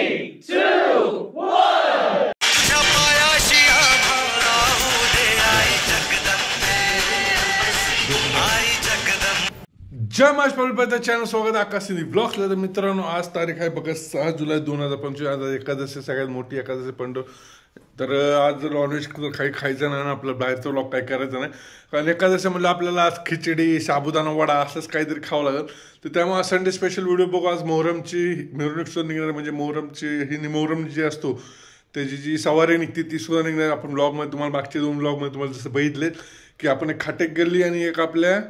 3, 2, 1. जय Maharashtra channel स्वागत आकाशी ब्लॉग्सला। तर मित्रांनो, आज तारीख आहे बघा 6 जुलै 2025। आज एकादशी, सगळ्यात मोठी एकादशी पण तर आज नॉनव्हेज काही खायचं नाही ना, आपलं बाहेरचं ब्लॉग काही करायचं नाही, कारण एकादशी म्हणलं आपल्याला आज खिचडी, साबुदाणा वडा असंच काहीतरी खावं लागेल। तर त्यामुळे संडे स्पेशल व्हिडिओ बघू। आज मोहरमची मिरवणूक निघणार, म्हणजे मोहरम जी असतो त्याची जी सवारी निघते ती सुद्धा निघणार। आपण ब्लॉगमध्ये तुम्हाला मागच्या 2 ब्लॉगमध्ये तुम्हाला जसं बघितले की आपण एक खाटेक गल्ली आणि एक आपल्या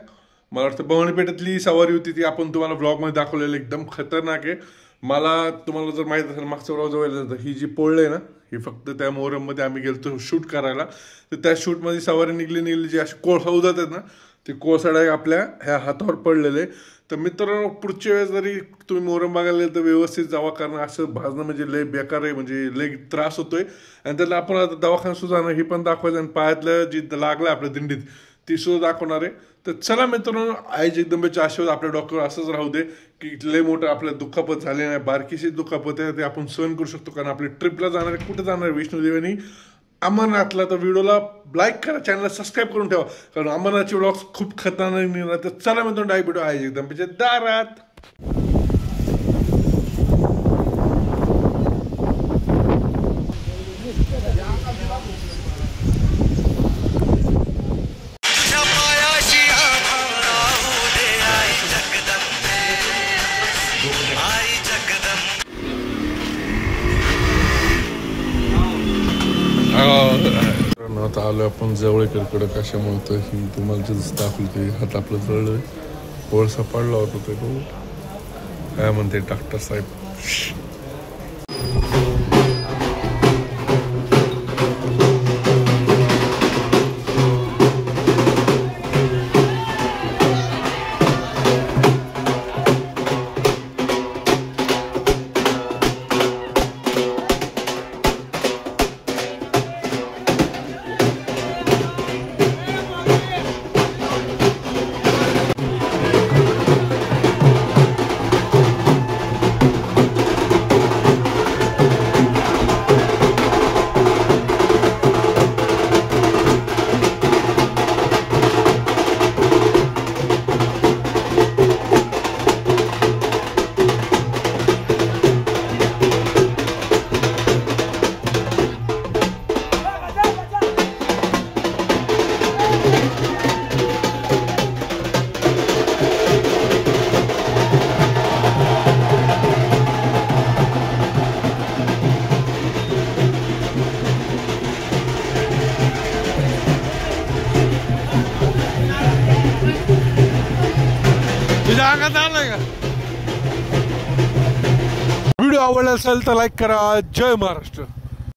मला वाटतं भवानी पेठेतली सवारी होती, ती आपण तुम्हाला ब्लॉगमध्ये दाखवलेलं, एकदम खतरनाक आहे। मला तुम्हाला जर माहीत असेल मागच्या ब्लॉग जवळ ही जी पोळलं आहे ना, ही फक्त त्या मोहरममध्ये आम्ही गेलो शूट करायला। तर त्या शूटमध्ये सवारी निघली जी अशी कोळसा उदातात ना, ते कोळसाडा आपल्या ह्या हातावर पडलेले। तर मित्रांनो, पुढच्या वेळेस जरी तुम्ही मोहरम बघायला गेलं तर व्यवस्थित जावा, कारण असं भाजणं म्हणजे लय बेकार आहे, म्हणजे लय त्रास होतोय। आणि त्याला आपण आता दवाखाना सुद्धा ना, ही पण दाखवायचं, आणि पायातलं जी लागलं आपल्या दिंडीत ती सुद्धा दाखवणार आहे। तर चला मित्रांनो, आई जगदंबेच्या आशीर्वाद आपल्या डॉक्टर असंच राहू दे की लय मोठं आपल्या दुखापत झाले नाही, बारकीशी दुखापत आहे ते आपण सहन करू शकतो, कारण आपली ट्रिपला जाणार आहे। कुठे जाणार आहे? विष्णुदेवानी अमरनाथला। तर व्हिडिओला लाईक करा, चॅनलला सबस्क्राईब करून ठेवा, कारण अमरनाथचे व्लॉग्स खूप खतरनाक निघणार। तर चला मित्रांनो, डायरेक्ट व्हिडिओ आई जगदंबेच्या दारात। आता आलो आपण जवळकडे, कशामुळे तर ही तुम्हाला जसं दाखवलं की हात आपलं जळलं, कोळसा पडला होता, ते काय म्हणते डॉक्टर साहेब। व्हिडिओ आवडला असेल तर लाईक करा। जय महाराष्ट्र।